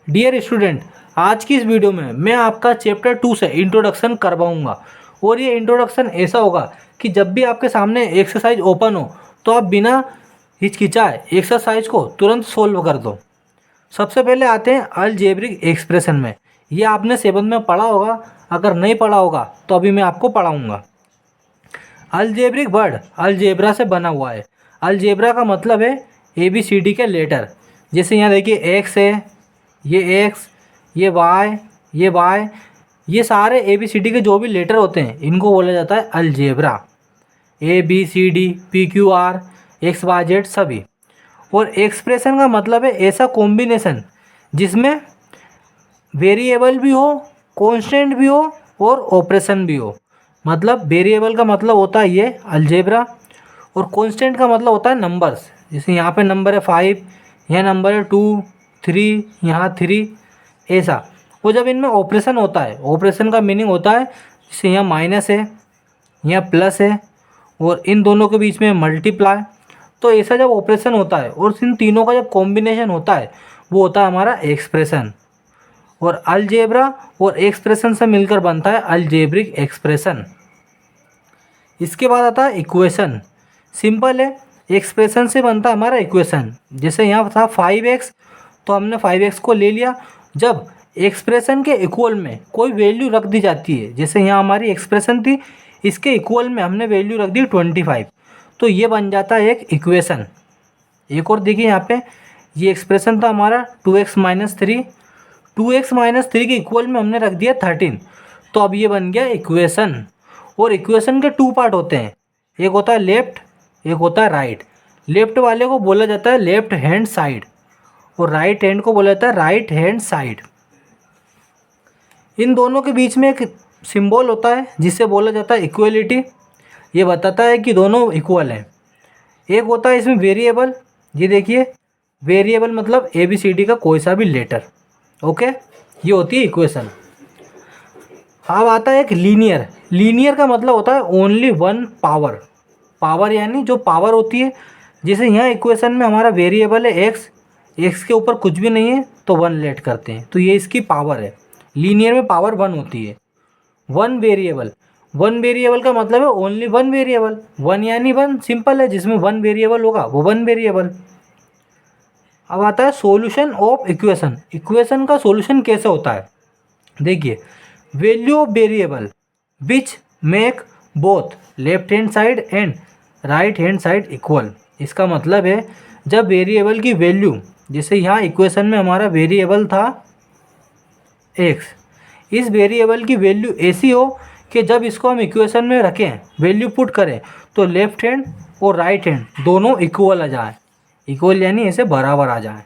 Dear student, आज की इस वीडियो में मैं आपका चैप्टर 2 से इंट्रोडक्शन करवाऊंगा और ये इंट्रोडक्शन ऐसा होगा कि जब भी आपके सामने एक्सरसाइज ओपन हो तो आप बिना हिचकिचाए एक्सरसाइज को तुरंत सोल्व कर दो। सबसे पहले आते हैं अलजेब्रिक एक्सप्रेशन में। ये आपने 7th में पढ़ा होगा, अगर नहीं पढ़ा होगा तो अभी मैं आपको पढ़ाऊँगा। अलजेब्रिक वर्ड अलजेब्रा से बना हुआ है। अलजेब्रा का मतलब है ABCD के लेटर। जैसे यहाँ देखिए एक्स है, ये एक्स, ये वाई, ये वाई, ये सारे ABCD के जो भी लेटर होते हैं इनको बोला जाता है अलजेब्रा। ABCD PQR XYZ सभी। और एक्सप्रेशन का मतलब है ऐसा कॉम्बिनेशन जिसमें वेरिएबल भी हो, कांस्टेंट भी हो और ऑपरेशन भी हो। मतलब वेरिएबल का मतलब होता है ये अलजेब्रा और कांस्टेंट का मतलब होता है नंबर्स। जैसे यहाँ पे नंबर है 5, यहाँ नंबर है 2, 3, यहाँ 3, ऐसा। वो जब इनमें ऑपरेशन होता है, ऑपरेशन का मीनिंग होता है जैसे यहाँ माइनस है, यहाँ प्लस है और इन दोनों के बीच में मल्टीप्लाई। तो ऐसा जब ऑपरेशन होता है और इन तीनों का जब कॉम्बिनेशन होता है वो होता है हमारा एक्सप्रेशन। और अलजेब्रा और एक्सप्रेशन से मिलकर बनता है अलजेब्रिक एक्सप्रेशन। इसके बाद आता है इक्वेशन। सिंपल है, एक्सप्रेशन से बनता है हमारा इक्वेशन। जैसे यहाँ था 5x, तो हमने 5x को ले लिया। जब एक्सप्रेशन के इक्वल में कोई वैल्यू रख दी जाती है, जैसे यहाँ हमारी एक्सप्रेशन थी, इसके इक्वल में हमने वैल्यू रख दी 25, तो ये बन जाता है एक इक्वेशन। एक और देखिए यहाँ पे, ये एक्सप्रेशन था हमारा 2x - 3, 2x - 3 के इक्वल में हमने रख दिया 13, तो अब ये बन गया इक्वेशन। और इक्वेशन के 2 पार्ट होते हैं, एक होता है लेफ्ट, एक होता है राइट। लेफ्ट वाले को बोला जाता है लेफ्ट हैंड साइड और राइट हैंड को बोला जाता है राइट हैंड साइड। इन दोनों के बीच में एक सिंबल होता है जिसे बोला जाता है इक्वलिटी। ये बताता है कि दोनों इक्वल हैं। एक होता है इसमें वेरिएबल, ये देखिए वेरिएबल मतलब ABCD का कोई सा भी लेटर। ओके, ये होती है इक्वेशन। अब आता है एक लीनियर। लीनियर का मतलब होता है ओनली वन पावर। पावर यानी जो पावर होती है, जैसे यहाँ इक्वेशन में हमारा वेरिएबल है एक्स, एक्स के ऊपर कुछ भी नहीं है तो 1 लेट करते हैं, तो ये इसकी पावर है। लीनियर में पावर 1 होती है। वन वेरिएबल, वन वेरिएबल का मतलब है ओनली वन वेरिएबल। 1 यानी 1, सिंपल है, जिसमें 1 वेरिएबल होगा वो 1 वेरिएबल। अब आता है सॉल्यूशन ऑफ इक्वेशन। इक्वेशन का सॉल्यूशन कैसे होता है, देखिए value of variable which make both left hand side and right hand side equal. इसका मतलब है जब वेरिएबल की वैल्यू, जैसे यहाँ इक्वेशन में हमारा वेरिएबल था एक्स, इस वेरिएबल की वैल्यू ऐसी हो कि जब इसको हम इक्वेशन में रखें, वैल्यू पुट करें, तो लेफ्ट हैंड और राइट हैंड दोनों इक्वल आ जाए। इक्वल यानी ऐसे बराबर आ जाए।